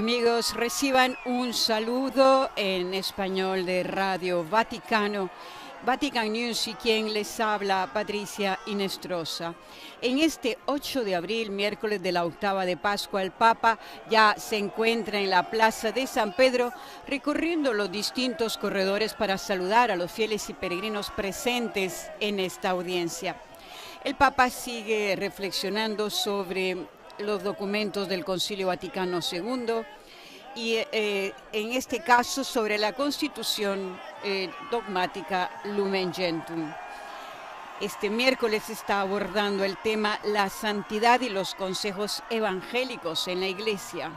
Amigos, reciban un saludo en español de Radio Vaticano, Vatican News, y quien les habla, Patricia Inestrosa. En este 8 de abril, miércoles de la octava de Pascua, el Papa ya se encuentra en la Plaza de San Pedro, recorriendo los distintos corredores para saludar a los fieles y peregrinos presentes en esta audiencia. El Papa sigue reflexionando sobre los documentos del Concilio Vaticano II y en este caso sobre la Constitución dogmática Lumen Gentium. Este miércoles está abordando el tema la santidad y los consejos evangélicos en la Iglesia.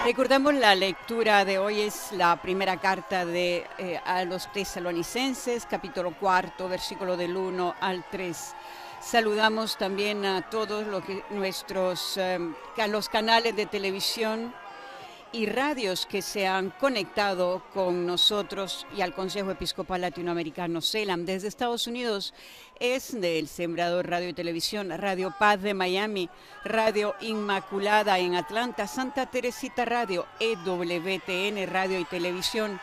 Recordamos, la lectura de hoy es la primera carta a los tesalonicenses, capítulo 4, versículo del 1 al 3. Saludamos también a todos los canales de televisión y radios que se han conectado con nosotros y al Consejo Episcopal Latinoamericano CELAM. Desde Estados Unidos es del Sembrador Radio y Televisión, Radio Paz de Miami, Radio Inmaculada en Atlanta, Santa Teresita Radio, EWTN Radio y Televisión.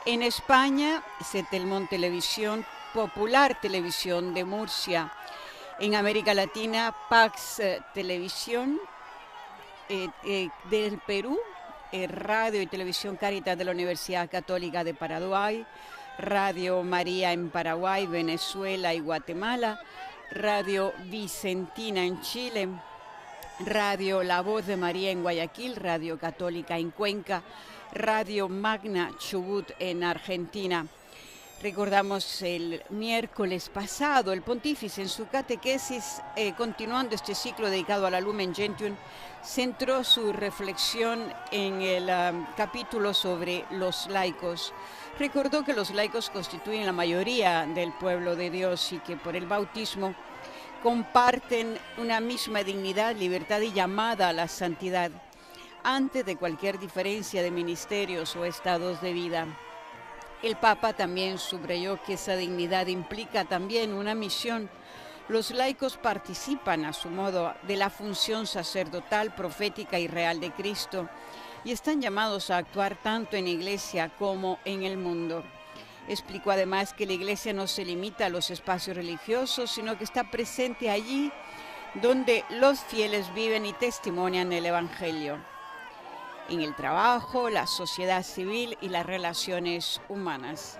En España, Setelmón Televisión, Popular Televisión de Murcia. En América Latina, Pax Televisión del Perú, Radio y Televisión Caritas de la Universidad Católica de Paraguay, Radio María en Paraguay, Venezuela y Guatemala, Radio Vicentina en Chile, Radio La Voz de María en Guayaquil, Radio Católica en Cuenca, Radio Magna Chubut en Argentina. Recordamos el miércoles pasado, el pontífice en su catequesis, continuando este ciclo dedicado a la Lumen Gentium, centró su reflexión en el capítulo sobre los laicos. Recordó que los laicos constituyen la mayoría del pueblo de Dios y que por el bautismo comparten una misma dignidad, libertad y llamada a la santidad, antes de cualquier diferencia de ministerios o estados de vida. El Papa también subrayó que esa dignidad implica también una misión. Los laicos participan a su modo de la función sacerdotal, profética y real de Cristo y están llamados a actuar tanto en la Iglesia como en el mundo. Explicó además que la Iglesia no se limita a los espacios religiosos, sino que está presente allí donde los fieles viven y testimonian el Evangelio, en el trabajo, la sociedad civil y las relaciones humanas.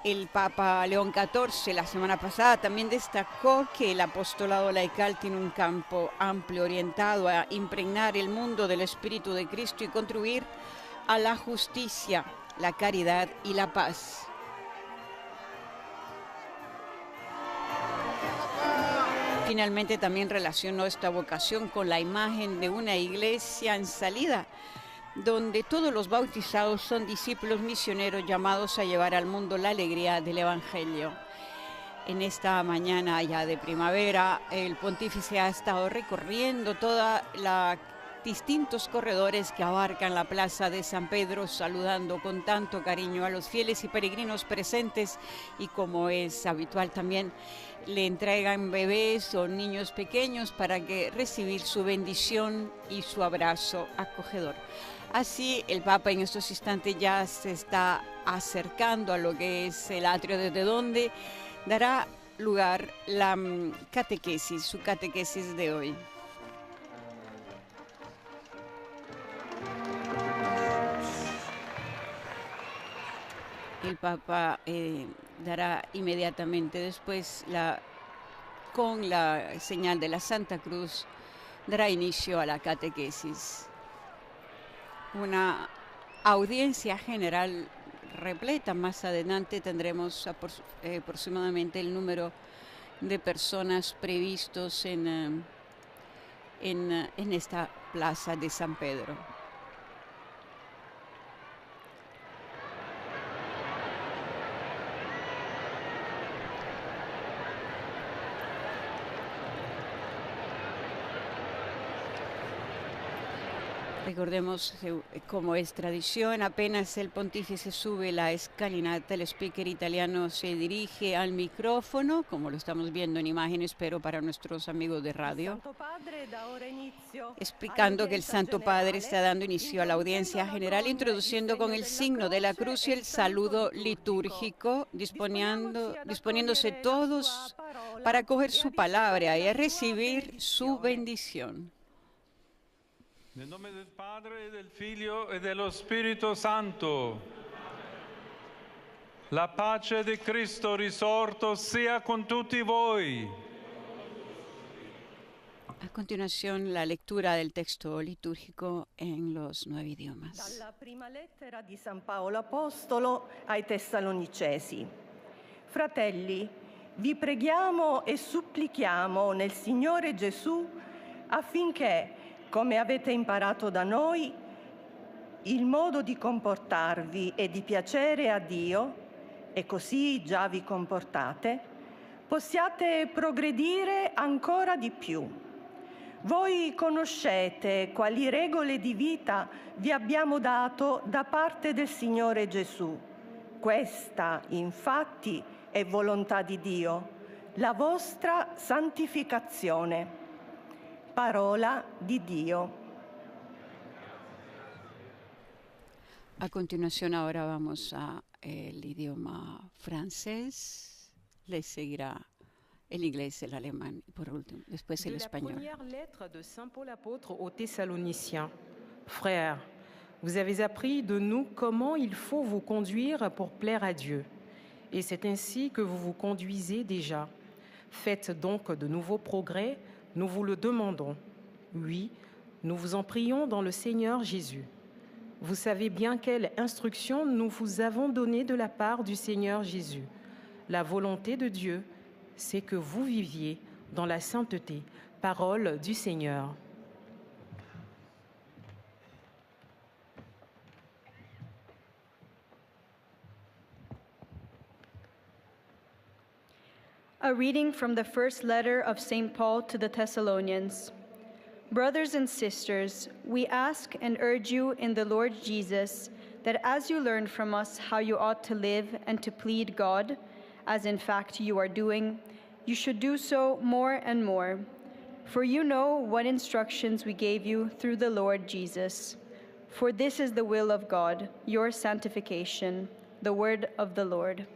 El Papa León XIV la semana pasada también destacó que el apostolado laical tiene un campo amplio orientado a impregnar el mundo del Espíritu de Cristo y contribuir a la justicia, la caridad y la paz. Finalmente también relacionó esta vocación con la imagen de una iglesia en salida, donde todos los bautizados son discípulos misioneros llamados a llevar al mundo la alegría del Evangelio. En esta mañana ya de primavera, el pontífice ha estado recorriendo todos los distintos corredores que abarcan la Plaza de San Pedro, saludando con tanto cariño a los fieles y peregrinos presentes, y como es habitual también, le entregan bebés o niños pequeños para recibir su bendición y su abrazo acogedor. Así, el Papa en estos instantes ya se está acercando a lo que es el atrio, desde donde dará lugar la catequesis, su catequesis de hoy. El Papa dará inmediatamente después, con la señal de la Santa Cruz, dará inicio a la catequesis. Una audiencia general repleta. Más adelante tendremos aproximadamente el número de personas previstos en esta Plaza de San Pedro. Recordemos, como es tradición, apenas el pontífice sube la escalinata, el speaker italiano se dirige al micrófono, como lo estamos viendo en imágenes, pero para nuestros amigos de radio, explicando que el Santo Padre está dando inicio a la audiencia general, introduciendo con el signo de la cruz y el saludo litúrgico, disponiéndose todos para acoger su palabra y a recibir su bendición. Nel nome del Padre, del Figlio e dello Spirito Santo. La pace di Cristo risorto sia con tutti voi. A continuación, la lectura del texto litúrgico en los 9 idiomas. Dalla prima lettera di San Paolo Apostolo ai Tessalonicesi. Fratelli, vi preghiamo e supplichiamo nel Signore Gesù affinché, come avete imparato da noi, il modo di comportarvi e di piacere a Dio, e così già vi comportate, possiate progredire ancora di più. Voi conoscete quali regole di vita vi abbiamo dato da parte del Signore Gesù. Questa, infatti, è volontà di Dio, la vostra santificazione. Parola di Dio. A continuación, ahora vamos al idioma francés. Le seguirá el inglés, el alemán y por último, después el español. La première lettre de Saint Paul apôtre aux Thessaloniciens. Frères, vous avez appris de nous comment il faut vous conduire pour plaire à Dieu. Et c'est ainsi que vous vous conduisez déjà. Faites donc de nouveaux progrès. Nous vous le demandons. Oui, nous vous en prions dans le Seigneur Jésus. Vous savez bien quelle instruction nous vous avons donnée de la part du Seigneur Jésus. La volonté de Dieu, c'est que vous viviez dans la sainteté. Parole du Seigneur. A reading from the first letter of St. Paul to the Thessalonians. Brothers and sisters, we ask and urge you in the Lord Jesus that as you learned from us how you ought to live and to plead God, as in fact you are doing, you should do so more and more. For you know what instructions we gave you through the Lord Jesus. For this is the will of God, your sanctification, the word of the Lord.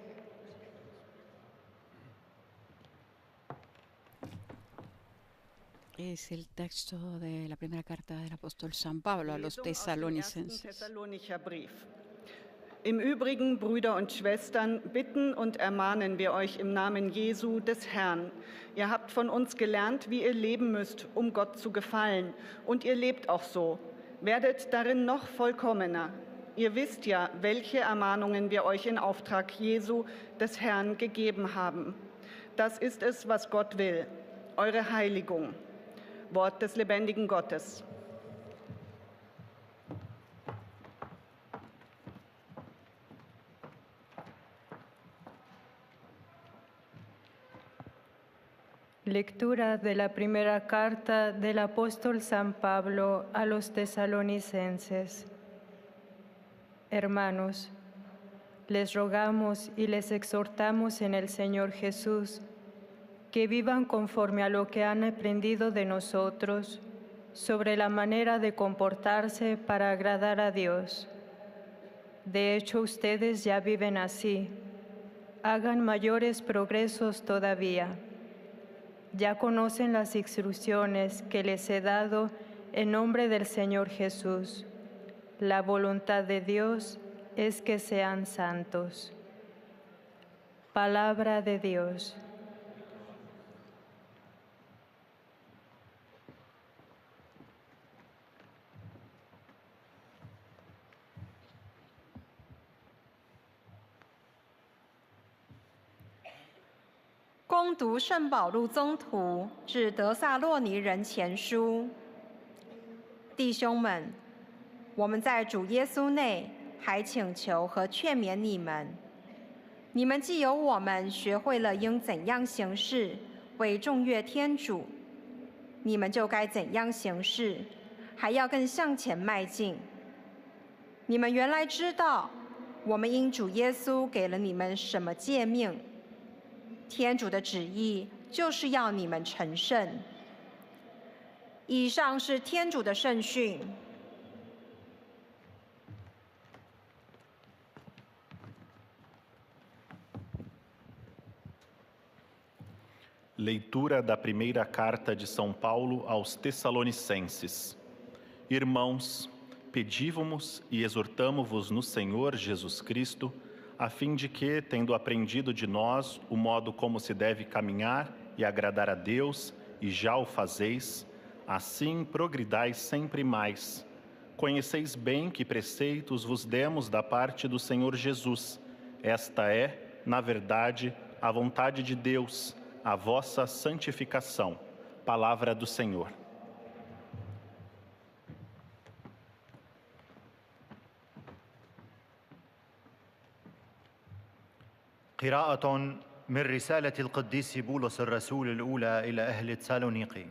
Es el texto de la primera carta del apóstol San Pablo a los tesalonicenses. Thessalonicher Brief. Im Übrigen, Brüder und Schwestern, bitten und ermahnen wir euch im Namen Jesu des Herrn. Ihr habt von uns gelernt, wie ihr leben müsst, um Gott zu gefallen. Und ihr lebt auch so. Werdet darin noch vollkommener. Ihr wisst ja, welche Ermahnungen wir euch in Auftrag Jesu des Herrn gegeben haben. Das ist es, was Gott will, eure Heiligung. Wort des lebendigen Gottes. Lectura de la primera carta del apóstol San Pablo a los tesalonicenses. Hermanos, les rogamos y les exhortamos en el Señor Jesús que vivan conforme a lo que han aprendido de nosotros sobre la manera de comportarse para agradar a Dios. De hecho, ustedes ya viven así. Hagan mayores progresos todavía. Ya conocen las instrucciones que les he dado en nombre del Señor Jesús. La voluntad de Dios es que sean santos. Palabra de Dios.恭读圣保禄宗徒致得撒洛尼人前书。弟兄们，我们在主耶稣内还请求和劝勉你们。你们既有我们学会了应怎样行事，为众悦天主，你们就该怎样行事，还要更向前迈进。你们原来知道，我们因主耶稣给了你们什么诫命。天主的旨意就是要你们成圣。以上是天主的圣训。Leitura da primeira carta de São Paulo aos Tessalonicenses. Irmãos, pedívamos e exortamo-vos no Senhor Jesus Cristo, a fim de que, tendo aprendido de nós o modo como se deve caminhar e agradar a Deus, e já o fazeis, assim progridais sempre mais. Conheceis bem que preceitos vos demos da parte do Senhor Jesus. Esta é, na verdade, a vontade de Deus, a vossa santificação. Palavra do Senhor. قراءة من رسالة القديس بولس الرسول الأولى إلى أهل تسالونيقي.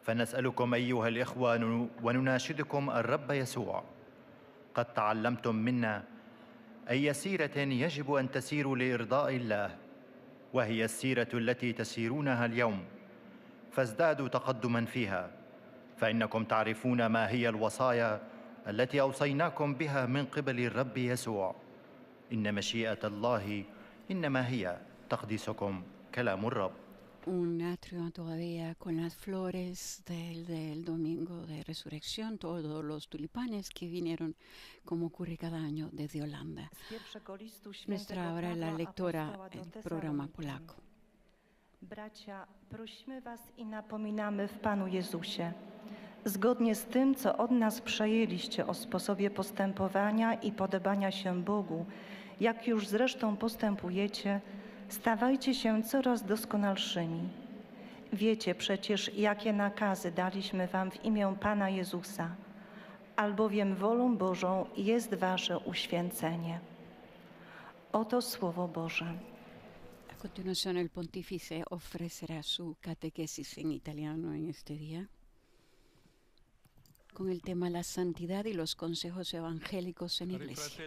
فنسألكم أيها الإخوة ونناشدكم الرب يسوع. قد تعلمتم منا أي سيرة يجب أن تسيروا لإرضاء الله، وهي السيرة التي تسيرونها اليوم، فازدادوا تقدما فيها، فإنكم تعرفون ما هي الوصايا التي أوصيناكم بها من قبل الرب يسوع. إن مشيئة الله إنما هي تقديسكم كلام الرب. Un atrio todavía con las flores del domingo de resurrección, todos los tulipanes que vinieron, como ocurre cada año, desde Holanda. Nuestra ahora la lectora del programa polaco. Bracia, prosimy was i napominamy w Panu Jezusie, zgodnie z tym, co od nas przejęliście o sposobie postępowania i podobania się Bogu, jak już zresztą postępujecie, stawajcie się coraz doskonalszymi. Wiecie przecież, jakie nakazy daliśmy wam w imię Pana Jezusa, albowiem wolą Bożą jest wasze uświęcenie. Oto Słowo Boże. A continuación, el pontífice ofrecerá su catequesis en italiano en este día, con el tema La santidad y los consejos evangélicos en Iglesia.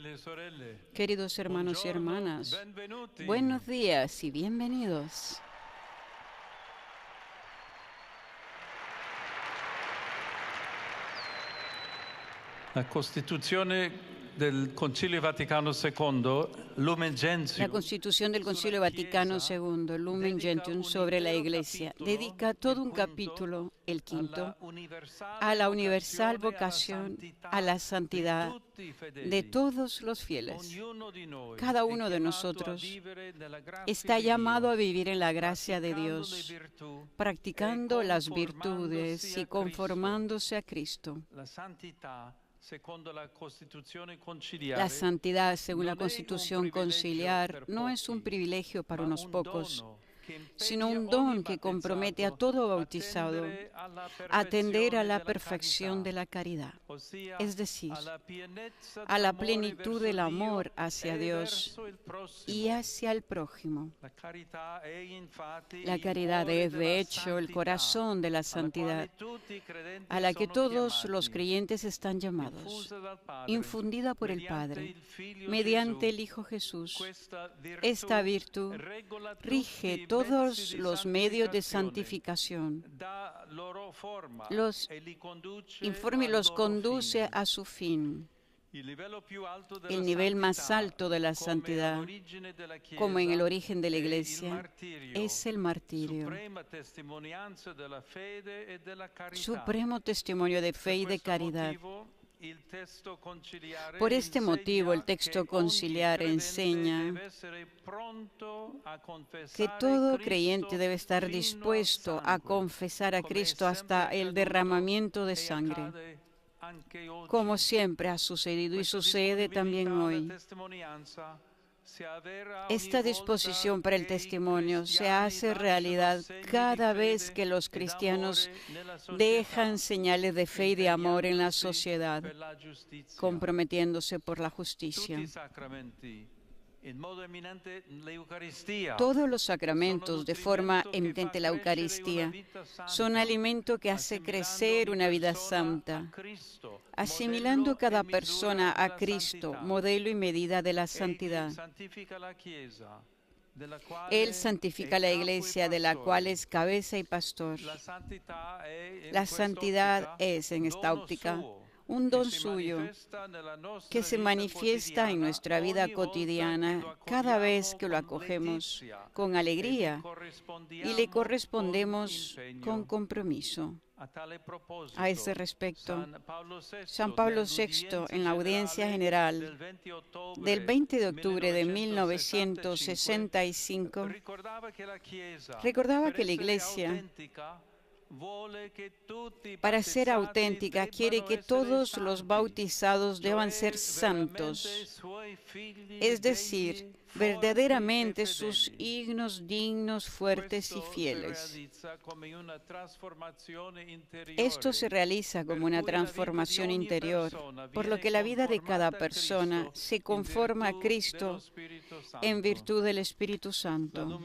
Queridos hermanos y hermanas, buenos días y bienvenidos. La Costituzione del Concilio Vaticano II, Lumen Gentium, La Constitución del Concilio Vaticano II, Lumen Gentium, sobre la Iglesia, dedica todo un capítulo, el quinto, a la universal vocación a la santidad de todos los fieles. Cada uno de nosotros está llamado a vivir en la gracia de Dios, practicando las virtudes y conformándose a Cristo. La santidad, según la Constitución conciliar, no es un privilegio para unos pocos, sino un don que compromete a todo bautizado a atender a la perfección de la caridad, es decir, a la plenitud del amor hacia Dios y hacia el prójimo. La caridad es, de hecho, el corazón de la santidad, a la que todos los creyentes están llamados, infundida por el Padre, mediante el Hijo Jesús. Esta virtud rige todos los medios de santificación, los informa y los conduce a su fin. El nivel más alto de la santidad, como en el origen de la Iglesia, es el martirio, supremo testimonio de fe y de caridad. Por este motivo, el texto conciliar enseña que todo creyente debe estar dispuesto a confesar a Cristo hasta el derramamiento de sangre, como siempre ha sucedido y sucede también hoy. Esta disposición para el testimonio se hace realidad cada vez que los cristianos dejan señales de fe y de amor en la sociedad, comprometiéndose por la justicia. Todos los sacramentos, de forma eminente la Eucaristía, son alimento que hace crecer una vida santa, asimilando cada persona a Cristo, modelo y medida de la santidad. Él santifica la Iglesia, de la cual es cabeza y pastor. La santidad es, en esta óptica, un don suyo que se manifiesta en nuestra vida cotidiana cada vez que lo acogemos con alegría y le correspondemos con compromiso. A ese respecto, San Pablo VI, en la audiencia general del 20 de octubre de 1965, recordaba que la Iglesia, para ser auténtica, quiere que todos los bautizados deban ser santos, es decir, verdaderamente sus hijos dignos, fuertes y fieles. Esto se realiza como una transformación interior, por lo que la vida de cada persona se conforma a Cristo en virtud del Espíritu Santo.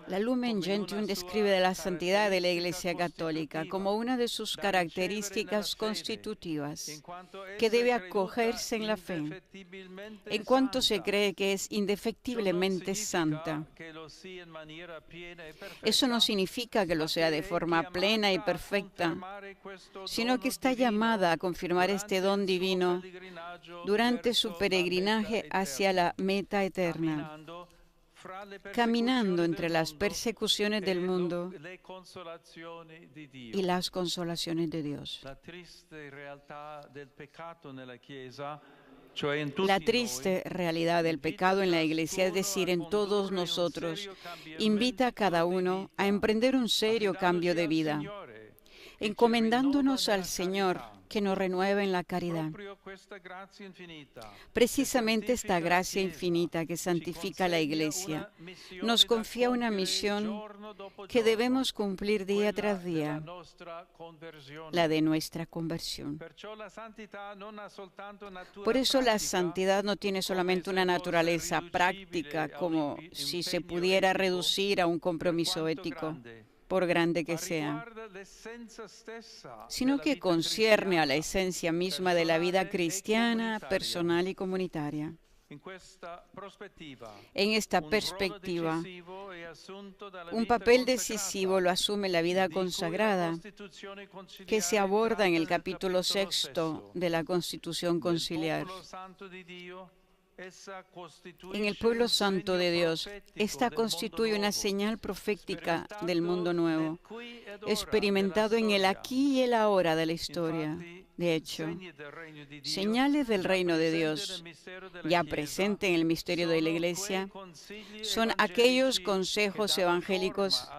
La Lumen Gentium describe la santidad de la Iglesia Católica como una de sus características constitutivas, que debe acogerse en la fe, en cuanto se cree que es indefectiblemente santa. Eso no significa que lo sea de forma plena y perfecta, sino que está llamada a confirmar este don divino durante su peregrinaje hacia la meta eterna, caminando entre las persecuciones del mundo y las consolaciones de Dios. La triste realidad del pecado en la Iglesia, es decir, en todos nosotros, invita a cada uno a emprender un serio cambio de vida, encomendándonos al Señor que nos renueve en la caridad. Precisamente esta gracia infinita que santifica la Iglesia nos confía una misión que debemos cumplir día tras día, la de nuestra conversión. Por eso la santidad no tiene solamente una naturaleza práctica, como si se pudiera reducir a un compromiso ético, por grande que sea, sino que concierne a la esencia misma de la vida cristiana, personal y comunitaria. En esta perspectiva, un papel decisivo lo asume la vida consagrada, que se aborda en el capítulo 6 de la Constitución Conciliar. En el pueblo santo de Dios, esta constituye una señal profética del mundo nuevo, experimentado en el aquí y el ahora de la historia. De hecho, señales del reino de Dios, ya presente en el misterio de la Iglesia, son aquellos consejos evangélicos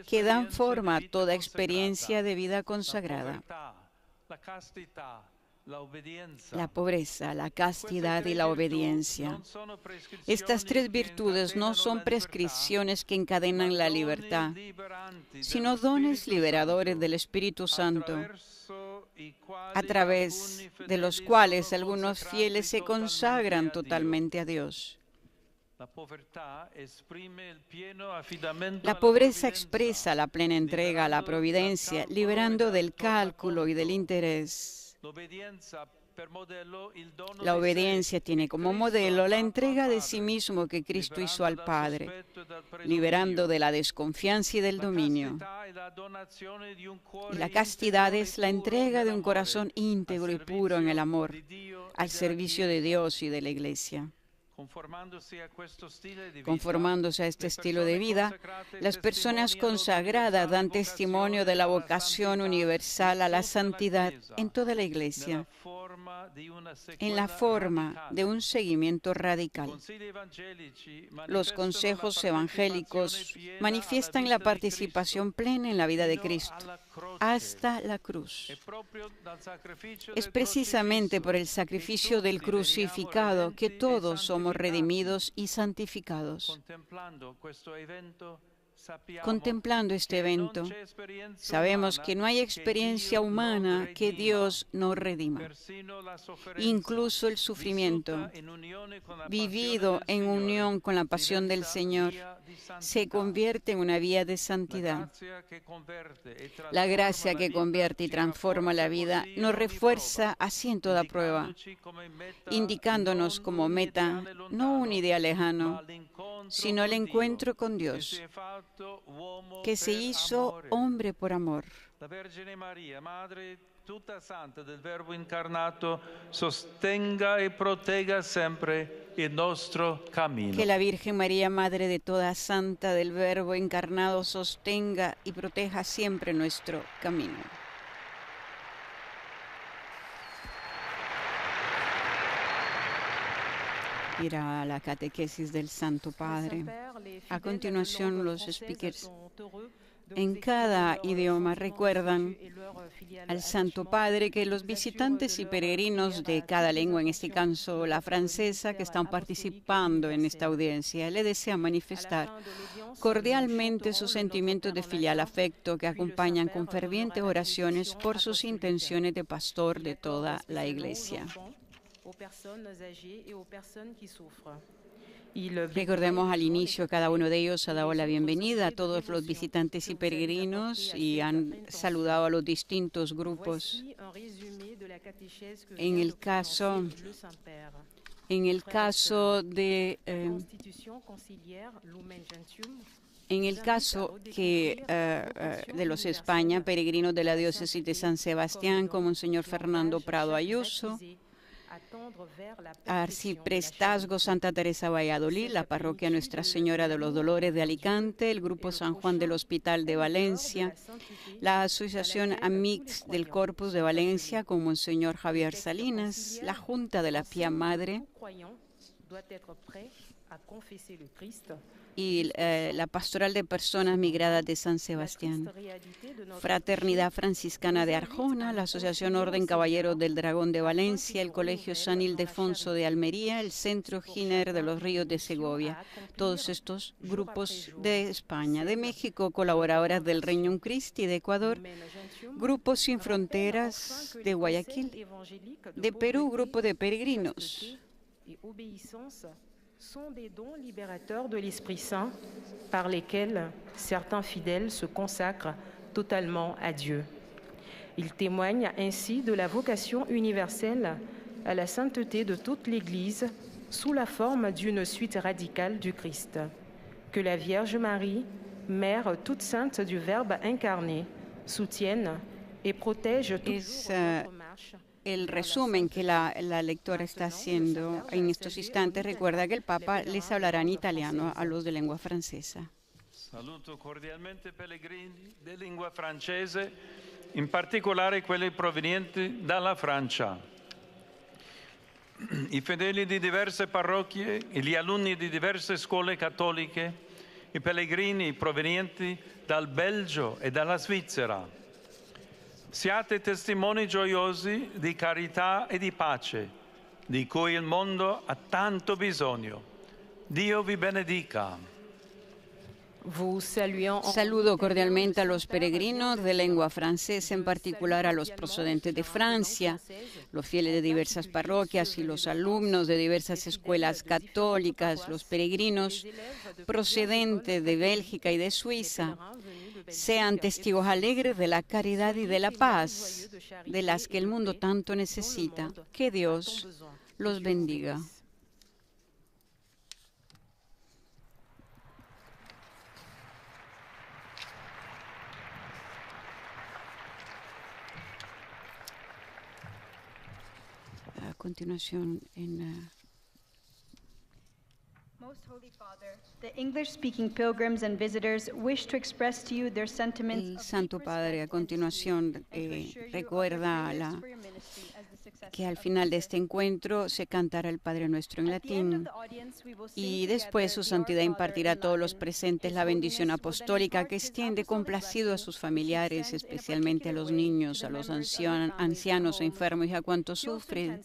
que dan forma a toda experiencia de vida consagrada. La pobreza, la castidad y la obediencia. Estas tres virtudes no son prescripciones que encadenan la libertad, sino dones liberadores del Espíritu Santo, a través de los cuales algunos fieles se consagran totalmente a Dios. La pobreza expresa la plena entrega a la providencia, liberando del cálculo y del interés. La obediencia tiene como modelo la entrega de sí mismo que Cristo hizo al Padre, liberando de la desconfianza y del dominio. Y la castidad es la entrega de un corazón íntegro y puro en el amor, al servicio de Dios y de la Iglesia. Conformándose a este estilo de vida, las personas consagradas dan testimonio de la vocación universal a la santidad en toda la Iglesia, en la forma de un seguimiento radical. Los consejos evangélicos manifiestan la participación plena en la vida de Cristo, hasta la cruz. Es precisamente por el sacrificio del crucificado que todos somos redimidos y santificados. contemplando este evento, sabemos que no hay experiencia humana que Dios no redima. Incluso el sufrimiento, vivido en unión con la pasión del Señor, se convierte en una vía de santidad. La gracia que convierte y transforma la vida nos refuerza así en toda prueba, indicándonos como meta no un ideal lejano, sino el encuentro con Dios, que se hizo hombre por amor. La Vergine Maria, Madre tutta santa del Verbo incarnato, sostenga y protegga sempre il nostro cammino. Que la Virgen María, Madre de toda santa del Verbo encarnado, sostenga y proteja siempre nuestro camino. Irá a la catequesis del Santo Padre. A continuación, los speakers en cada idioma recuerdan al Santo Padre que los visitantes y peregrinos de cada lengua, en este caso la francesa, que están participando en esta audiencia, le desean manifestar cordialmente sus sentimientos de filial afecto que acompañan con fervientes oraciones por sus intenciones de pastor de toda la Iglesia. Recordemos al inicio, cada uno de ellos ha dado la bienvenida a todos los visitantes y peregrinos y han saludado a los distintos grupos. En el caso de los España, peregrinos de la diócesis de San Sebastián, como Monseñor Fernando Prado Ayuso, Arciprestazgo Santa Teresa Valladolid, la parroquia Nuestra Señora de los Dolores de Alicante, el Grupo San Juan del Hospital de Valencia, la Asociación Amix del Corpus de Valencia con Monseñor Javier Salinas, la Junta de la Pía Madre y la Pastoral de Personas Migradas de San Sebastián, Fraternidad Franciscana de Arjona, la Asociación Orden Caballeros del Dragón de Valencia, el Colegio San Ildefonso de Almería, el Centro Giner de los Ríos de Segovia. Todos estos grupos de España, de México, colaboradoras del Regnum Christi de Ecuador, Grupos Sin Fronteras de Guayaquil, de Perú, Grupo de Peregrinos. Sont des dons libérateurs de l'Esprit Saint par lesquels certains fidèles se consacrent totalement à Dieu. Ils témoignent ainsi de la vocation universelle à la sainteté de toute l'Église sous la forme d'une suite radicale du Christ. Que la Vierge Marie, Mère toute sainte du Verbe incarné, soutienne et protège toujours notre marche. El resumen que la lectora está haciendo en estos instantes recuerda que el Papa les hablará en italiano a los de lengua francesa. Saluto cordialmente pellegrini di lingua francese, in particolare quelli provenienti dalla Francia. I fedeli di diverse parrocchie, gli alunni di diverse scuole cattoliche, i pellegrini provenienti dal Belgio e dalla Svizzera. Siate testimoni gioiosi di carità e di pace, di cui il mondo ha tanto bisogno. Dio vi benedica. Saludo cordialmente a los peregrinos de lengua francesa, en particular a los procedentes de Francia, los fieles de diversas parroquias y los alumnos de diversas escuelas católicas, los peregrinos procedentes de Bélgica y de Suiza. Sean testigos alegres de la caridad y de la paz, de las que el mundo tanto necesita. Que Dios los bendiga. A continuación, Most Holy Father, the English-speaking pilgrims and visitors wish to express to you their sentiments. El Santo Padre, a continuación, recuerda que al final de este encuentro se cantará el Padre Nuestro en latín y después su santidad impartirá a todos los presentes la bendición apostólica que extiende complacido a sus familiares, especialmente a los niños, a los ancianos, enfermos y a cuantos sufren,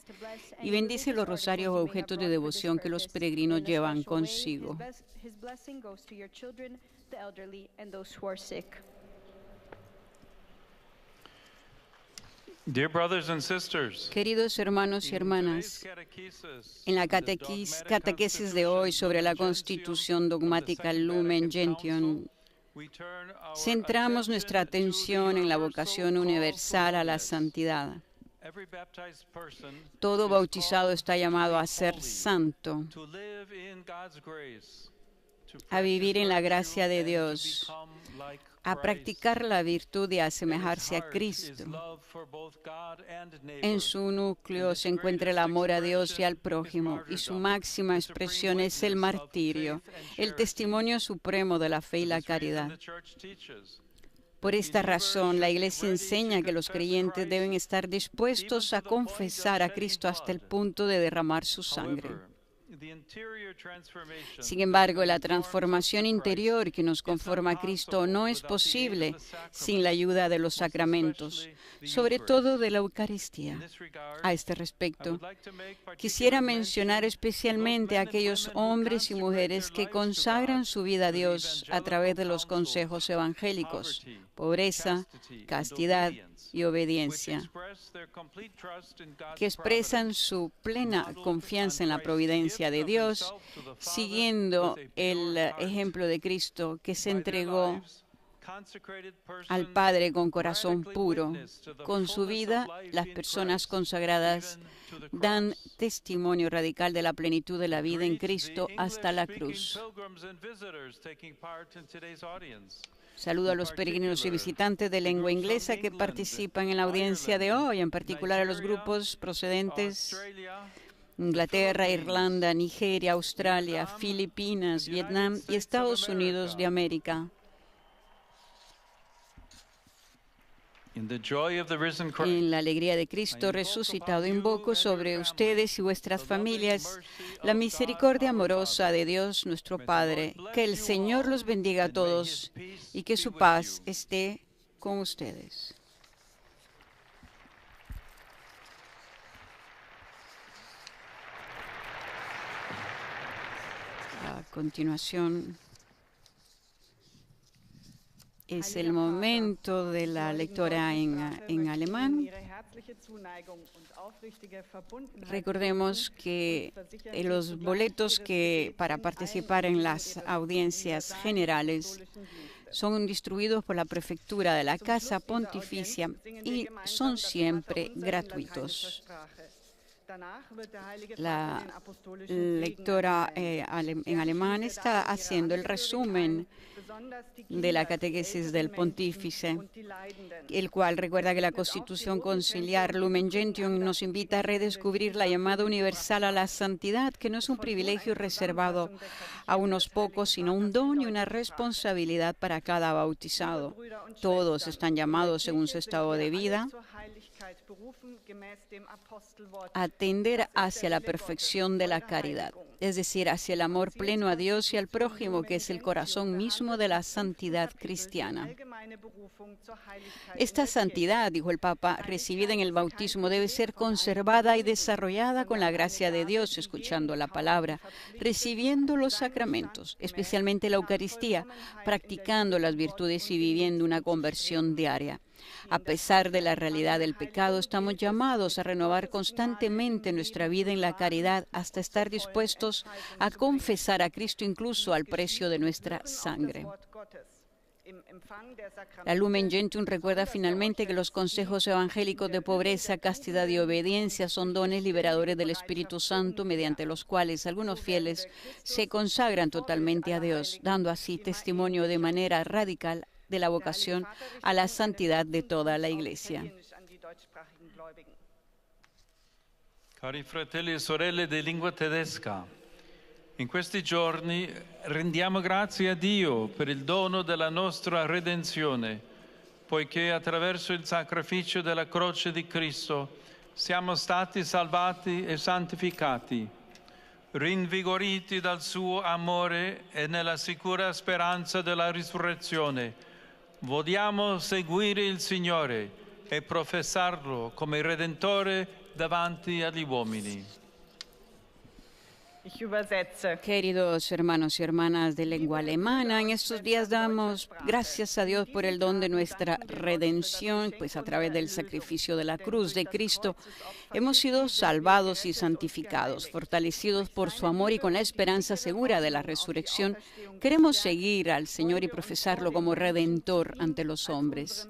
y bendice los rosarios o objetos de devoción que los peregrinos llevan consigo. His blessing goes to your children, the elderly, and those who are sick. Dear brothers and sisters, Queridos hermanos y hermanas, en la catequesis de hoy sobre la Constitución Dogmática Lumen Gentium, centramos nuestra atención en la vocación universal a la santidad. Todo bautizado está llamado a ser santo, a vivir en la gracia de Dios, a practicar la virtud de asemejarse a Cristo. En su núcleo se encuentra el amor a Dios y al prójimo, y su máxima expresión es el martirio, el testimonio supremo de la fe y la caridad. Por esta razón, la Iglesia enseña que los creyentes deben estar dispuestos a confesar a Cristo hasta el punto de derramar su sangre. Sin embargo, la transformación interior que nos conforma a Cristo no es posible sin la ayuda de los sacramentos, sobre todo de la Eucaristía. A este respecto, quisiera mencionar especialmente a aquellos hombres y mujeres que consagran su vida a Dios a través de los consejos evangélicos: pobreza, castidad y obediencia, que expresan su plena confianza en la providencia de Dios, siguiendo el ejemplo de Cristo, que se entregó al Padre con corazón puro. Con su vida, las personas consagradas dan testimonio radical de la plenitud de la vida en Cristo hasta la cruz. Saludo a los peregrinos y visitantes de lengua inglesa que participan en la audiencia de hoy, en particular a los grupos procedentes de Inglaterra, Irlanda, Nigeria, Australia, Filipinas, Vietnam y Estados Unidos de América. En la alegría de Cristo resucitado, invoco sobre ustedes y vuestras familias la misericordia amorosa de Dios nuestro Padre. Que el Señor los bendiga a todos y que su paz esté con ustedes. A continuación, es el momento de la lectura en alemán. Recordemos que los boletos para participar en las audiencias generales son distribuidos por la Prefectura de la Casa Pontificia y son siempre gratuitos. La lectora en alemán está haciendo el resumen de la catequesis del pontífice, el cual recuerda que la Constitución Conciliar Lumen Gentium nos invita a redescubrir la llamada universal a la santidad, que no es un privilegio reservado a unos pocos, sino un don y una responsabilidad para cada bautizado. Todos están llamados, según su estado de vida, a tender hacia la perfección de la caridad, es decir, hacia el amor pleno a Dios y al prójimo, que es el corazón mismo de la santidad cristiana. Esta santidad, dijo el Papa, recibida en el bautismo, debe ser conservada y desarrollada con la gracia de Dios, escuchando la palabra, recibiendo los sacramentos, especialmente la Eucaristía, practicando las virtudes y viviendo una conversión diaria. A pesar de la realidad del pecado, estamos llamados a renovar constantemente nuestra vida en la caridad hasta estar dispuestos a confesar a Cristo incluso al precio de nuestra sangre. La Lumen Gentium recuerda finalmente que los consejos evangélicos de pobreza, castidad y obediencia son dones liberadores del Espíritu Santo, mediante los cuales algunos fieles se consagran totalmente a Dios, dando así testimonio de manera radical de la vocación a la santidad de toda la Iglesia. Cari fratelli e sorelle di lingua tedesca, in questi giorni rendiamo grazie a Dio per il dono della nostra redenzione, poiché attraverso il sacrificio della croce di Cristo siamo stati salvati e santificati, rinvigoriti dal suo amore e nella sicura speranza della risurrezione. Vogliamo seguire il Signore e professarlo come Redentore davanti agli uomini. Ich übersetze. Queridos hermanos y hermanas de lengua alemana, en estos días damos gracias a Dios por el don de nuestra redención, pues a través del sacrificio de la cruz de Cristo hemos sido salvados y santificados, fortalecidos por su amor y con la esperanza segura de la resurrección. Queremos seguir al Señor y profesarlo como Redentor ante los hombres.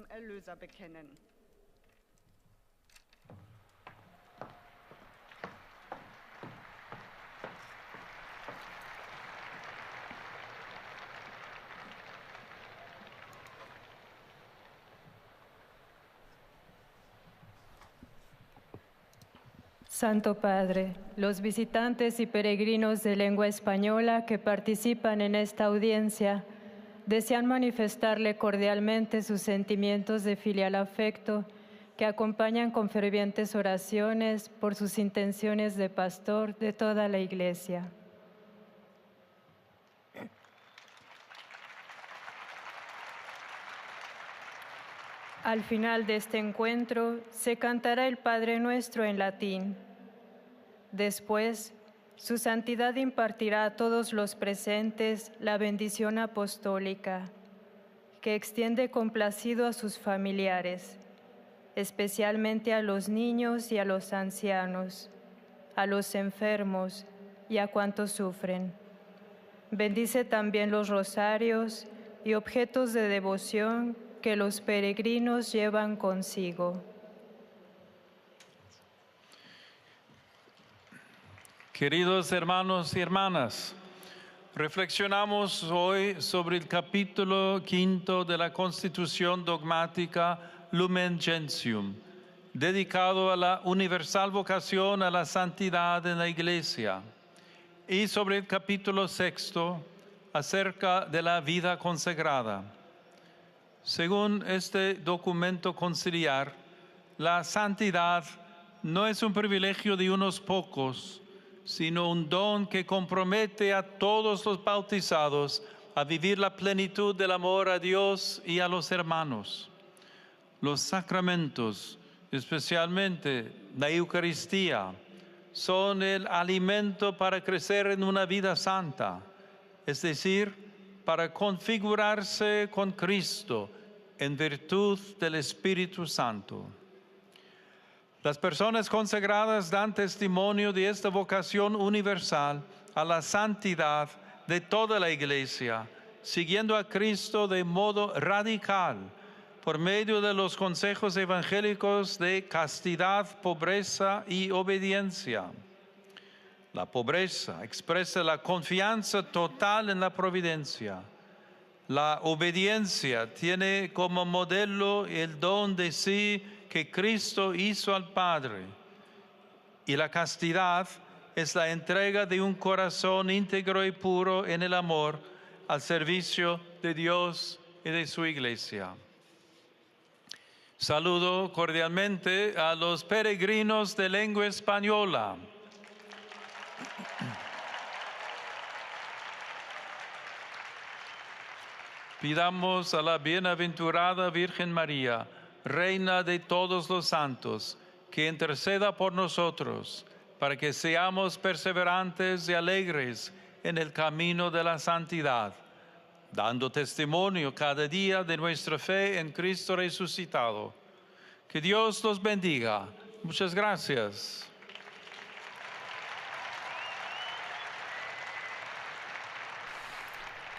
Santo Padre, los visitantes y peregrinos de lengua española que participan en esta audiencia desean manifestarle cordialmente sus sentimientos de filial afecto que acompañan con fervientes oraciones por sus intenciones de pastor de toda la Iglesia. Al final de este encuentro se cantará el Padre Nuestro en latín. Después, su santidad impartirá a todos los presentes la bendición apostólica, que extiende complacido a sus familiares, especialmente a los niños y a los ancianos, a los enfermos y a cuantos sufren. Bendice también los rosarios y objetos de devoción que los peregrinos llevan consigo. Queridos hermanos y hermanas, reflexionamos hoy sobre el capítulo 5 de la Constitución Dogmática Lumen Gentium, dedicado a la universal vocación a la santidad en la Iglesia, y sobre el capítulo 6 acerca de la vida consagrada. Según este documento conciliar, la santidad no es un privilegio de unos pocos, sino un don que compromete a todos los bautizados a vivir la plenitud del amor a Dios y a los hermanos. Los sacramentos, especialmente la Eucaristía, son el alimento para crecer en una vida santa, es decir, para configurarse con Cristo en virtud del Espíritu Santo. Las personas consagradas dan testimonio de esta vocación universal a la santidad de toda la Iglesia, siguiendo a Cristo de modo radical por medio de los consejos evangélicos de castidad, pobreza y obediencia. La pobreza expresa la confianza total en la providencia. La obediencia tiene como modelo el don de sí que Cristo hizo al Padre. Y la castidad es la entrega de un corazón íntegro y puro en el amor al servicio de Dios y de su Iglesia. Saludo cordialmente a los peregrinos de lengua española. Pidamos a la bienaventurada Virgen María, Reina de todos los santos, que interceda por nosotros, para que seamos perseverantes y alegres en el camino de la santidad, dando testimonio cada día de nuestra fe en Cristo resucitado. Que Dios los bendiga. Muchas gracias.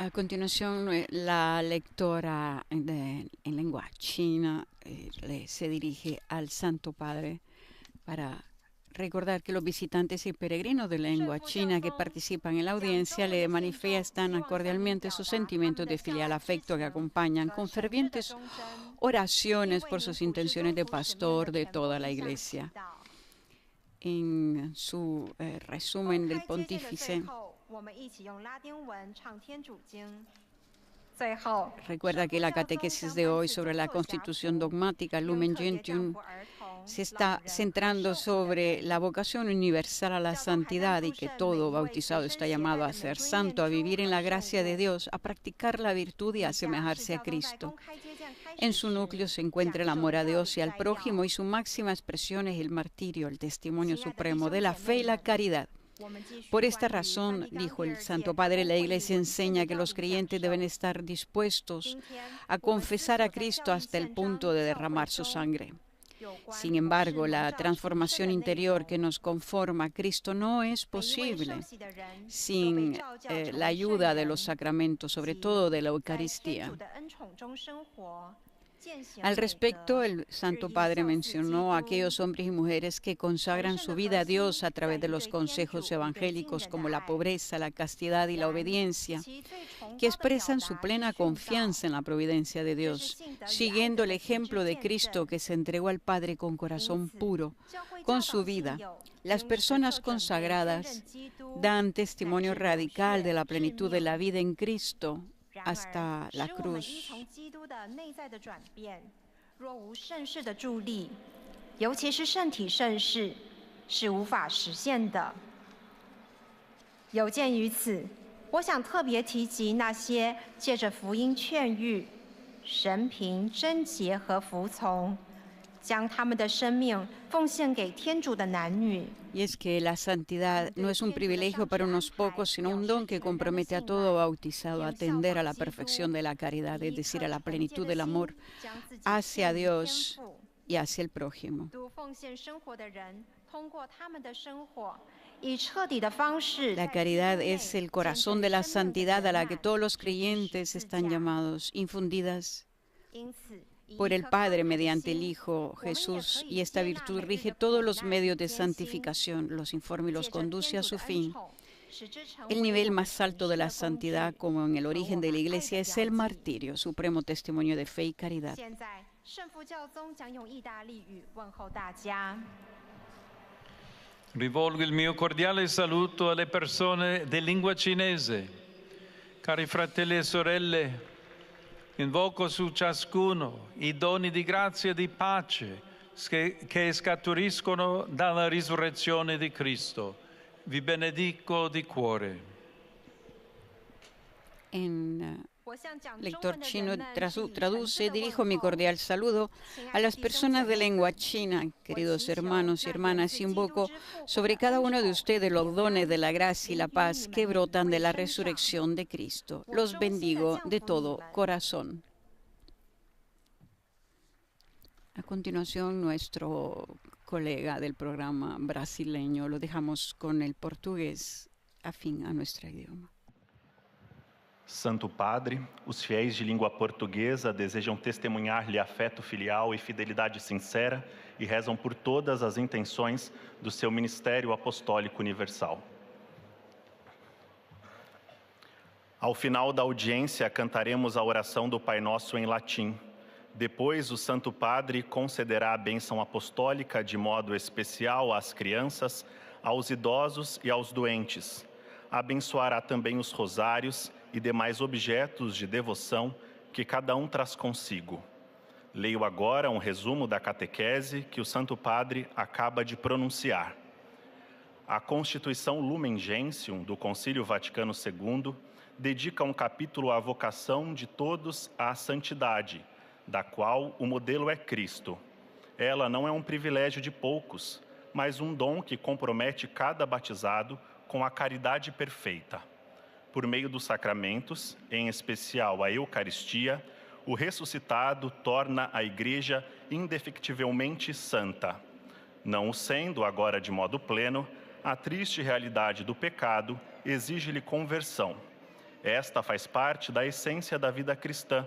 A continuación, la lectora en lengua china se dirige al Santo Padre para recordar que los visitantes y peregrinos de lengua china que participan en la audiencia le manifiestan cordialmente sus sentimientos de filial afecto que acompañan con fervientes oraciones por sus intenciones de pastor de toda la Iglesia. En su resumen del pontífice, recuerda que la catequesis de hoy sobre la Constitución Dogmática Lumen Gentium se está centrando sobre la vocación universal a la santidad y que todo bautizado está llamado a ser santo, a vivir en la gracia de Dios, a practicar la virtud y a asemejarse a Cristo. En su núcleo se encuentra el amor a Dios y al prójimo y su máxima expresión es el martirio, el testimonio supremo de la fe y la caridad. Por esta razón, dijo el Santo Padre, la Iglesia enseña que los creyentes deben estar dispuestos a confesar a Cristo hasta el punto de derramar su sangre. Sin embargo, la transformación interior que nos conforma a Cristo no es posible sin la ayuda de los sacramentos, sobre todo de la Eucaristía. Al respecto, el Santo Padre mencionó a aquellos hombres y mujeres que consagran su vida a Dios a través de los consejos evangélicos como la pobreza, la castidad y la obediencia, que expresan su plena confianza en la providencia de Dios, siguiendo el ejemplo de Cristo que se entregó al Padre con corazón puro, con su vida. Las personas consagradas dan testimonio radical de la plenitud de la vida en Cristo hasta la cruz. Y es que la santidad no es un privilegio para unos pocos, sino un don que compromete a todo bautizado a atender a la perfección de la caridad, es decir, a la plenitud del amor hacia Dios y hacia el prójimo. La caridad es el corazón de la santidad a la que todos los creyentes están llamados, infundidas por el Padre mediante el Hijo Jesús, y esta virtud rige todos los medios de santificación, los informa y los conduce a su fin. El nivel más alto de la santidad, como en el origen de la Iglesia, es el martirio, supremo testimonio de fe y caridad. Rivolgo il mio cordiale saluto alle persone di lingua cinese. Cari fratelli e sorelle, invoco su ciascuno i doni di grazia e di pace che scaturiscono dalla risurrezione di Cristo. Vi benedico di cuore. Lector chino traduce: dirijo mi cordial saludo a las personas de lengua china, queridos hermanos y hermanas, y invoco sobre cada uno de ustedes los dones de la gracia y la paz que brotan de la resurrección de Cristo. Los bendigo de todo corazón. A continuación, nuestro colega del programa brasileño, lo dejamos con el portugués afín a nuestro idioma. Santo Padre, os fiéis de língua portuguesa desejam testemunhar-lhe afeto filial e fidelidade sincera e rezam por todas as intenções do seu ministério apostólico universal. Ao final da audiência, cantaremos a oração do Pai Nosso em latim. Depois, o Santo Padre concederá a bênção apostólica de modo especial às crianças, aos idosos e aos doentes. Abençoará também os rosários e demais objetos de devoção que cada um traz consigo. Leio agora um resumo da catequese que o Santo Padre acaba de pronunciar. A Constituição Lumen Gentium do Concílio Vaticano II dedica um capítulo à vocação de todos à santidade, da qual o modelo é Cristo. Ela não é um privilégio de poucos, mas um dom que compromete cada batizado com a caridade perfeita. Por meio dos sacramentos, em especial a Eucaristia, o ressuscitado torna a Igreja indefectivelmente santa. Não o sendo agora de modo pleno, a triste realidade do pecado exige-lhe conversão. Esta faz parte da essência da vida cristã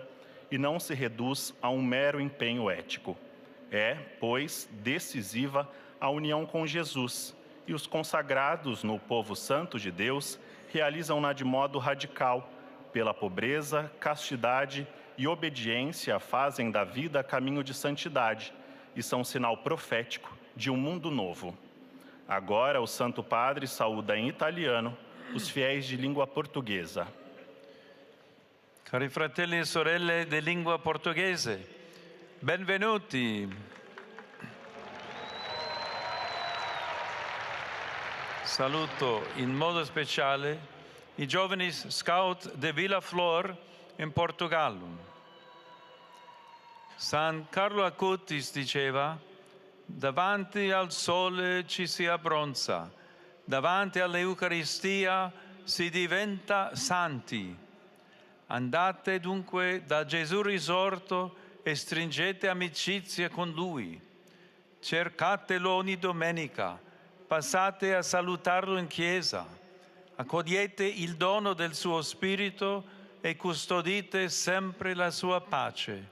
e não se reduz a um mero empenho ético. É, pois, decisiva a união com Jesus, e os consagrados no povo santo de Deus realizam-na de modo radical. Pela pobreza, castidade e obediência fazem da vida caminho de santidade e são sinal profético de um mundo novo. Agora o Santo Padre saúda em italiano os fiéis de língua portuguesa. Cari fratelli e sorelle di lingua portoghese, benvenuti. Saluto in modo speciale i giovani scout de Villa Flor in Portogallo. San Carlo Acutis diceva: davanti al sole ci si abbronza, davanti all'Eucaristia si diventa santi. Andate dunque da Gesù risorto e stringete amicizia con Lui. Cercatelo ogni domenica, passate a salutarlo in chiesa, accogliete il dono del suo Spirito e custodite sempre la sua pace.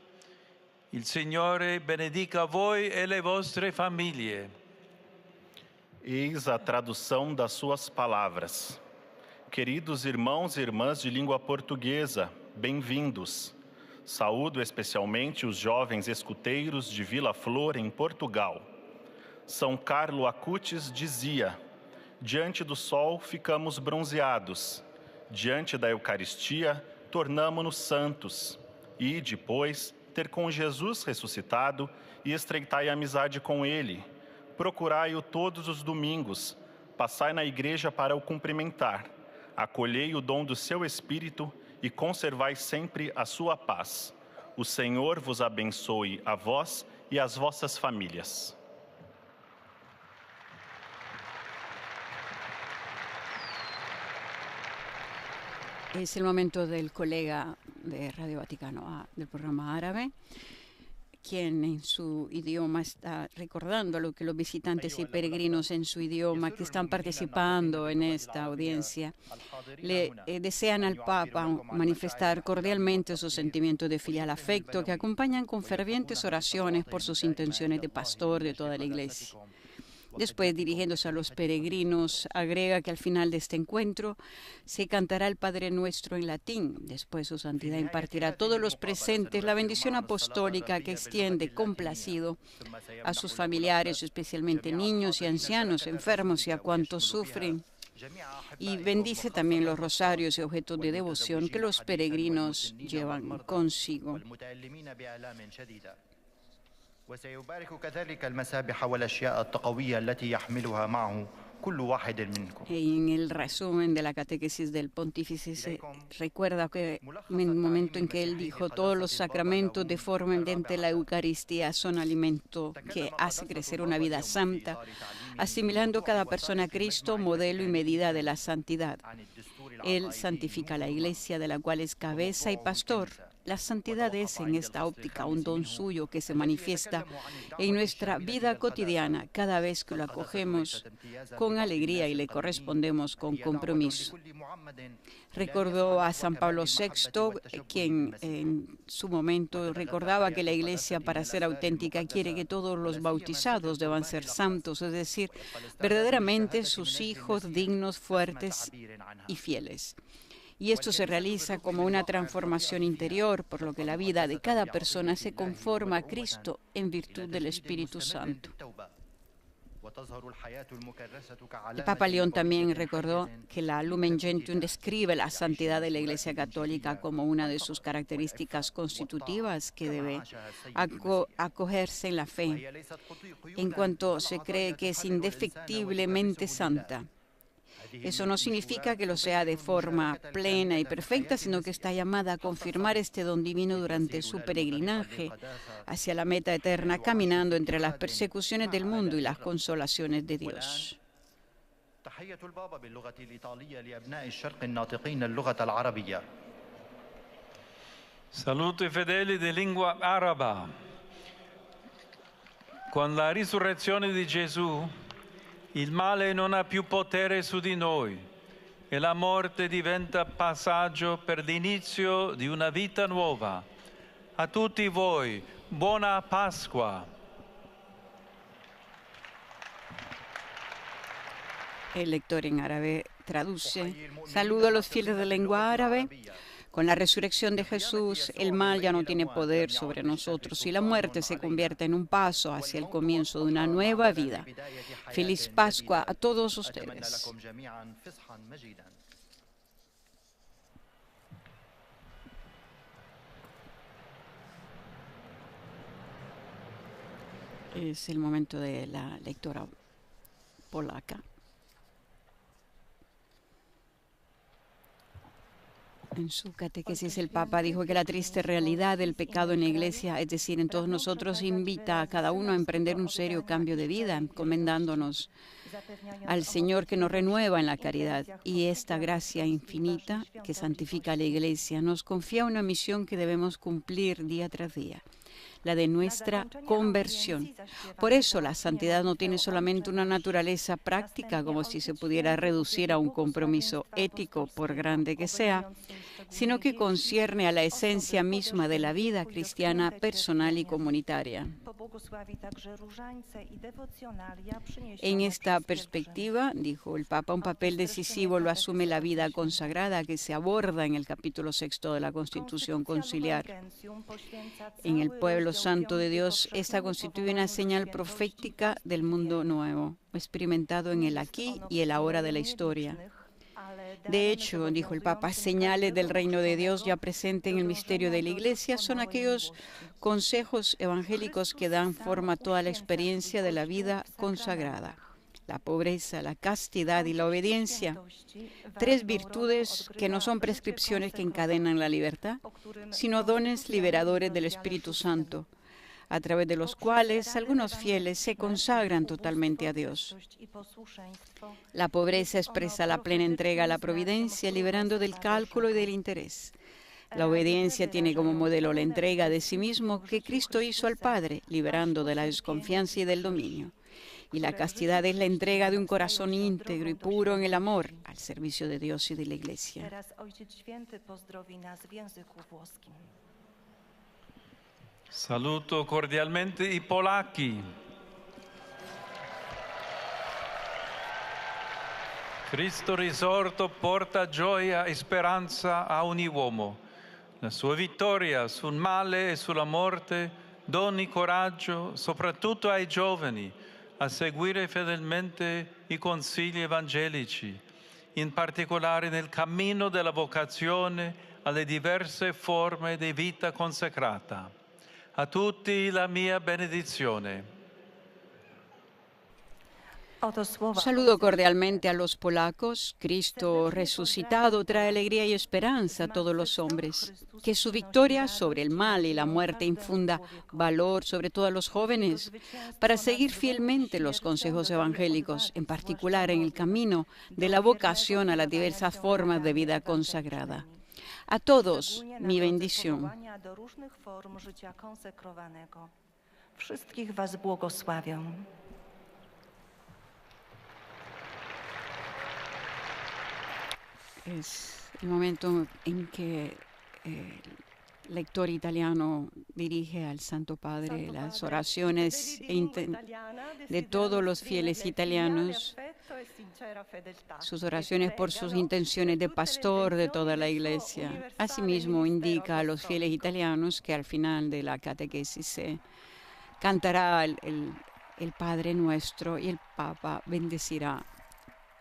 Il Signore benedica voi e le vostre famiglie. Eis a tradução das suas palavras. Queridos irmãos e irmãs de língua portuguesa, bem-vindos. Saúdo especialmente os jovens escuteiros de Vila Flor, em Portugal. São Carlo Acutis dizia: diante do sol ficamos bronzeados, diante da Eucaristia tornamo-nos santos, e depois ter com Jesus ressuscitado e estreitai amizade com Ele. Procurai-o todos os domingos, passai na igreja para o cumprimentar, acolhei o dom do seu Espírito e conservai sempre a sua paz. O Senhor vos abençoe a vós e as vossas famílias. Es el momento del colega de Radio Vaticano del programa árabe, quien en su idioma está recordando lo que los visitantes y peregrinos en su idioma que están participando en esta audiencia le desean al Papa manifestar cordialmente sus sentimientos de filial afecto que acompañan con fervientes oraciones por sus intenciones de pastor de toda la Iglesia. Después, dirigiéndose a los peregrinos, agrega que al final de este encuentro se cantará el Padre Nuestro en latín. Después, su santidad impartirá a todos los presentes la bendición apostólica que extiende complacido a sus familiares, especialmente niños y ancianos, enfermos y a cuantos sufren. Y bendice también los rosarios y objetos de devoción que los peregrinos llevan consigo. وسيبارك كذلك المسابح والأشياء التقوية التي يحملها معه كل واحد منكم. En el resumen de la catequesis del pontífice se recuerda que en el momento en que él dijo todos los sacramentos de forma mediante la Eucaristía son alimento que hace crecer una vida santa, asimilando cada persona a Cristo, modelo y medida de la santidad. Él santifica la Iglesia, de la cual es cabeza y pastor. La santidad es, en esta óptica, un don suyo que se manifiesta en nuestra vida cotidiana cada vez que lo acogemos con alegría y le correspondemos con compromiso. Recordó a San Pablo VI, quien en su momento recordaba que la Iglesia, para ser auténtica, quiere que todos los bautizados deban ser santos, es decir, verdaderamente sus hijos dignos, fuertes y fieles. Y esto se realiza como una transformación interior, por lo que la vida de cada persona se conforma a Cristo en virtud del Espíritu Santo. El Papa León también recordó que la Lumen Gentium describe la santidad de la Iglesia Católica como una de sus características constitutivas que debe acogerse en la fe, en cuanto se cree que es indefectiblemente santa. Eso no significa que lo sea de forma plena y perfecta, sino que está llamada a confirmar este don divino durante su peregrinaje hacia la meta eterna, caminando entre las persecuciones del mundo y las consolaciones de Dios. Saluto i fedeli di lingua araba. Con la risurrezione di Gesù, il male non ha più potere su di noi e la morte diventa passaggio per l'inizio di una vita nuova. A tutti voi, buona Pasqua. El lector en árabe traduce: saludo a los fieles de lengua árabe. Con la resurrección de Jesús, el mal ya no tiene poder sobre nosotros y la muerte se convierte en un paso hacia el comienzo de una nueva vida. Feliz Pascua a todos ustedes. Es el momento de la lectora polaca. En su catequesis el Papa dijo que la triste realidad del pecado en la Iglesia, es decir, en todos nosotros, invita a cada uno a emprender un serio cambio de vida, encomendándonos al Señor que nos renueva en la caridad. Y esta gracia infinita que santifica a la Iglesia nos confía una misión que debemos cumplir día tras día, la de nuestra conversión. Por eso la santidad no tiene solamente una naturaleza práctica, como si se pudiera reducir a un compromiso ético, por grande que sea, sino que concierne a la esencia misma de la vida cristiana personal y comunitaria. En esta perspectiva, dijo el Papa, un papel decisivo lo asume la vida consagrada que se aborda en el capítulo 6 de la Constitución Conciliar. En el pueblo santo de Dios, esta constituye una señal profética del mundo nuevo, experimentado en el aquí y el ahora de la historia. De hecho, dijo el Papa, señales del reino de Dios ya presentes en el misterio de la Iglesia son aquellos consejos evangélicos que dan forma a toda la experiencia de la vida consagrada: la pobreza, la castidad y la obediencia. 3 virtudes que no son prescripciones que encadenan la libertad, sino dones liberadores del Espíritu Santo, a través de los cuales algunos fieles se consagran totalmente a Dios. La pobreza expresa la plena entrega a la providencia, liberando del cálculo y del interés. La obediencia tiene como modelo la entrega de sí mismo que Cristo hizo al Padre, liberando de la desconfianza y del dominio. Y la castidad es la entrega de un corazón íntegro y puro en el amor al servicio de Dios y de la Iglesia. Saluto cordialmente i polacchi. Cristo risorto porta gioia e speranza a ogni uomo. La sua vittoria sul male e sulla morte doni coraggio soprattutto ai giovani a seguire fedelmente i consigli evangelici, in particolare nel cammino della vocazione alle diverse forme di vita consacrata. A tutti la mia benedizione. Saludo cordialmente a los polacos. Cristo resucitado trae alegría y esperanza a todos los hombres. Que su victoria sobre el mal y la muerte infunda valor sobre todo a los jóvenes para seguir fielmente los consejos evangélicos, en particular en el camino de la vocación a las diversas formas de vida consagrada. A todos mi bendición. Wszystkich was błogosławię. Es el momento en que el lector italiano dirige al Santo Padre las oraciones de todos los fieles italianos, sus oraciones por sus intenciones de pastor de toda la Iglesia. Asimismo, indica a los fieles italianos que al final de la catequesis se cantará el Padre Nuestro y el Papa bendecirá.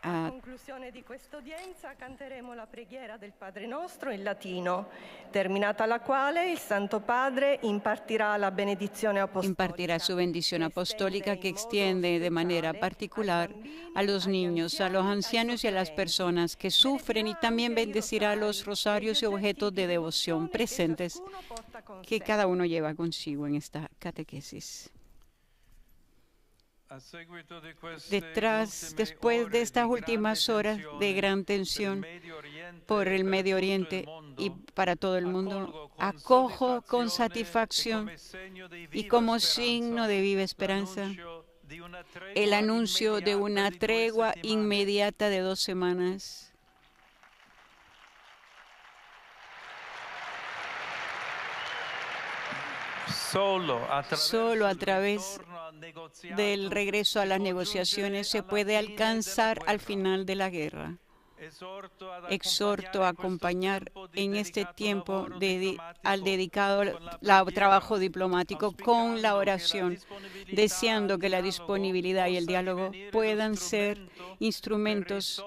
A conclusione di questa udienza canteremo la preghiera del Padre Nostro in latino, terminata la quale il Santo Padre impartirá la benedizione apostolica. Impartirá su bendición apostólica que extiende de manera particular a los niños, a los ancianos y a las personas que sufren, y también bendecirá los rosarios y objetos de devoción presentes que cada uno lleva consigo en esta catequesis. Después de estas últimas horas de gran tensión por el Medio Oriente y para todo el mundo, acojo con satisfacción y como signo de viva esperanza el anuncio de una tregua inmediata de 2 semanas. Solo a través del regreso a las negociaciones se puede alcanzar al final de la guerra. Exhorto a acompañar en este tiempo al dedicado al trabajo diplomático con la oración, deseando que la disponibilidad y el diálogo puedan ser instrumentos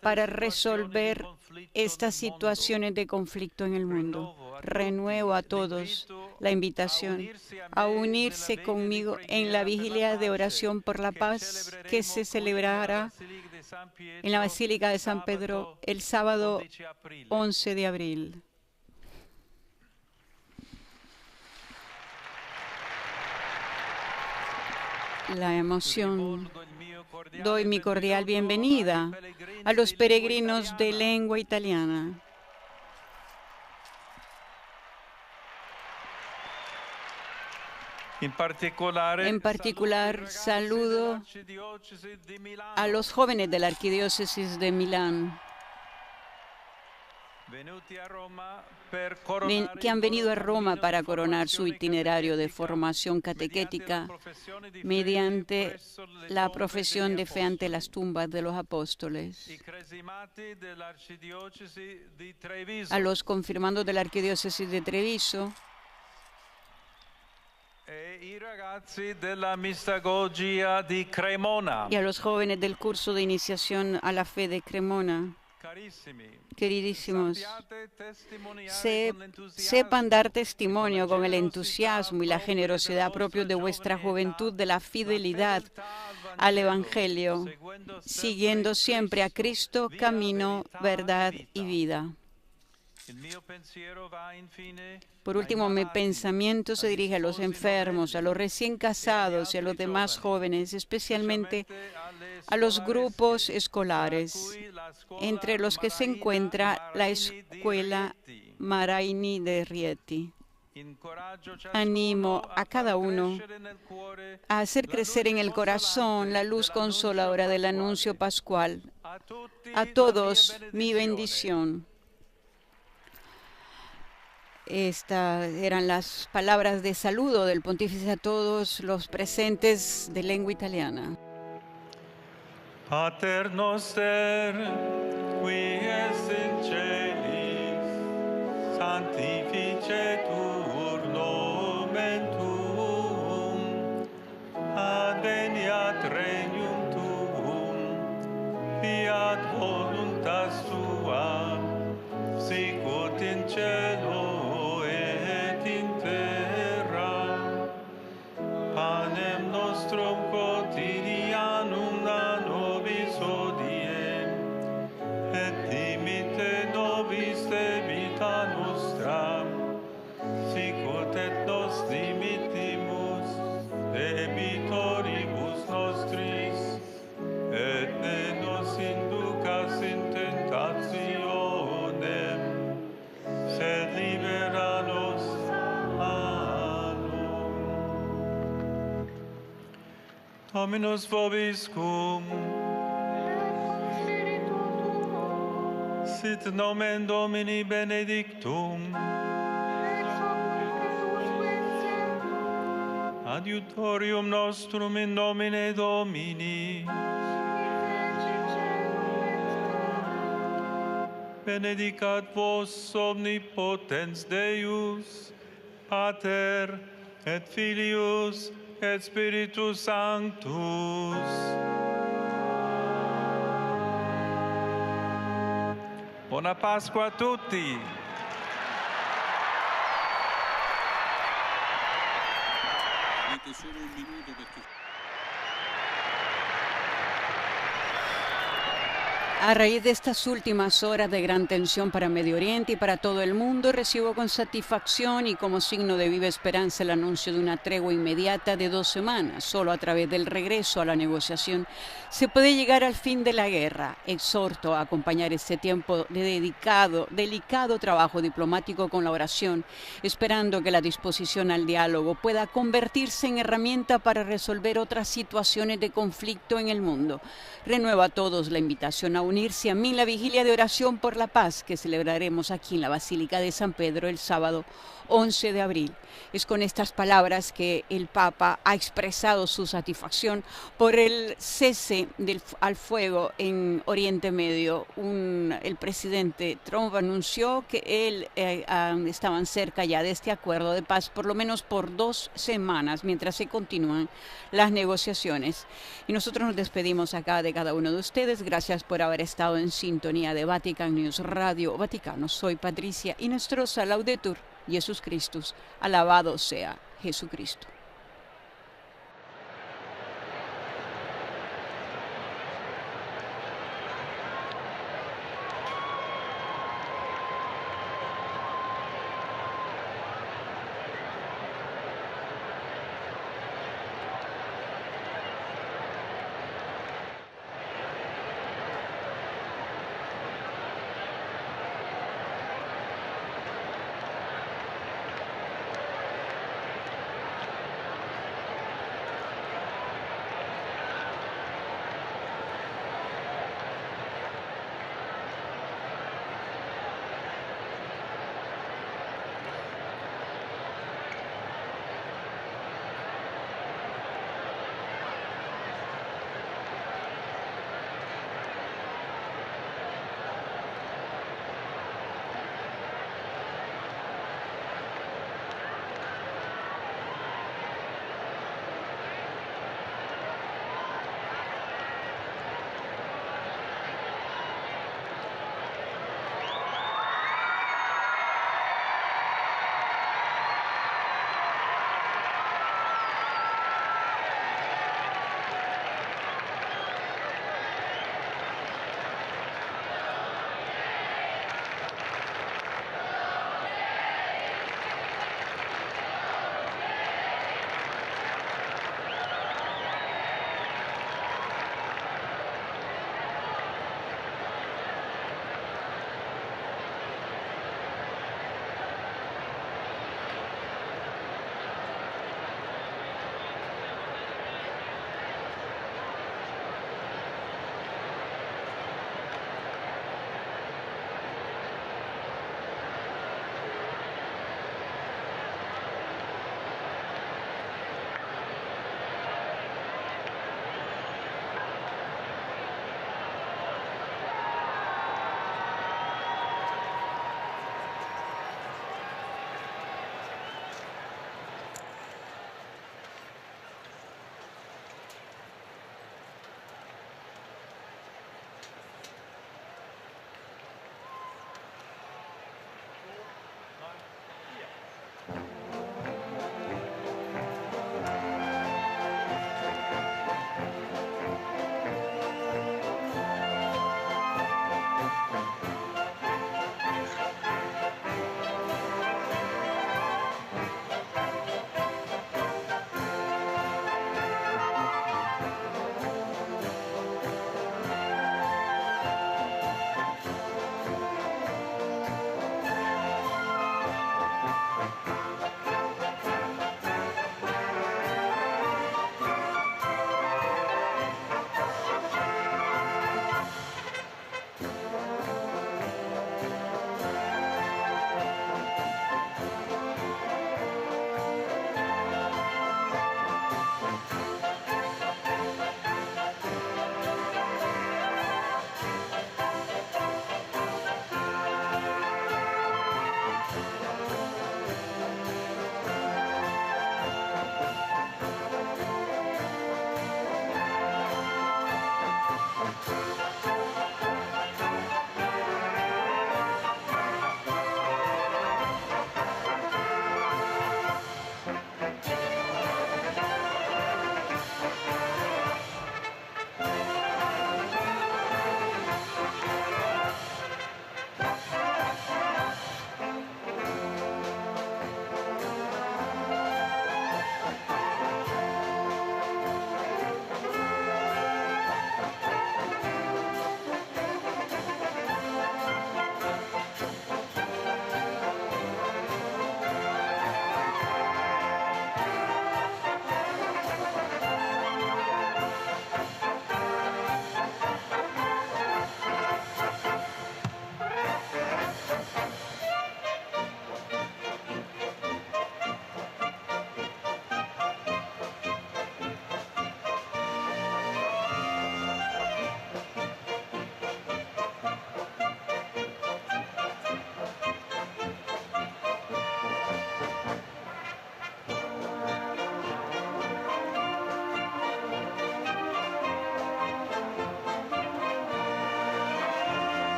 para resolver estas situaciones de conflicto en el mundo. Renuevo a todos la invitación a unirse conmigo en la vigilia de oración por la paz que se celebrará en la Basílica de San Pedro el sábado 11 de abril. La emoción. Doy mi cordial bienvenida a los peregrinos de lengua italiana. En particular, saludo a los jóvenes de la Arquidiócesis de Milán, que han venido a Roma para coronar su itinerario de formación catequética mediante la profesión de fe ante las tumbas de los apóstoles. A los confirmandos de la Arquidiócesis de Treviso y a los jóvenes del curso de iniciación a la fe de Cremona. Queridísimos, sepan dar testimonio con el entusiasmo y la generosidad propios de vuestra juventud de la fidelidad al Evangelio, siguiendo siempre a Cristo, camino, verdad y vida. Por último, mi pensamiento se dirige a los enfermos, a los recién casados y a los demás jóvenes, especialmente a los grupos escolares, entre los que se encuentra la Escuela Maraini de Rieti. Animo a cada uno a hacer crecer en el corazón la luz consoladora del anuncio pascual. A todos, mi bendición. Estas eran las palabras de saludo del pontífice a todos los presentes de lengua italiana. Pater noster, qui es in celis, sanctificetur nomen tuum, adveniat regnum tuum, fiat voluntas tua, sicut in cielo et in terra. Panem nostrum quotidianum da nobis hodie, et dimitte nobis debita nostra, sicut et nos dimittimus debitoribus nostris, et ne nos inducas in tentationem, sed libera nos a malo. Dominus vobiscum, sit nomen Domini benedictum, adiutorium nostrum in nomine Domini, benedicat vos omnipotens Deus, Pater et Filius et Spiritus Sanctus. Buona Pasqua a tutti. A raíz de estas últimas horas de gran tensión para Medio Oriente y para todo el mundo, recibo con satisfacción y como signo de viva esperanza el anuncio de una tregua inmediata de 2 semanas. Solo a través del regreso a la negociación se puede llegar al fin de la guerra. Exhorto a acompañar este tiempo de delicado trabajo diplomático con la oración, esperando que la disposición al diálogo pueda convertirse en herramienta para resolver otras situaciones de conflicto en el mundo. Renuevo a todos la invitación a unirse a mí en la vigilia de oración por la paz que celebraremos aquí en la Basílica de San Pedro el sábado 11 de abril. Es con estas palabras que el Papa ha expresado su satisfacción por el cese al fuego en Oriente Medio. El presidente Trump anunció que estaban cerca ya de este acuerdo de paz, por lo menos por 2 semanas, mientras se continúan las negociaciones. Y nosotros nos despedimos acá de cada uno de ustedes. Gracias por haber estado en sintonía de Vatican News Radio Vaticano. Soy Patricia Inestrosa, Laudetur Jesus Christus, alabado sea Jesucristo.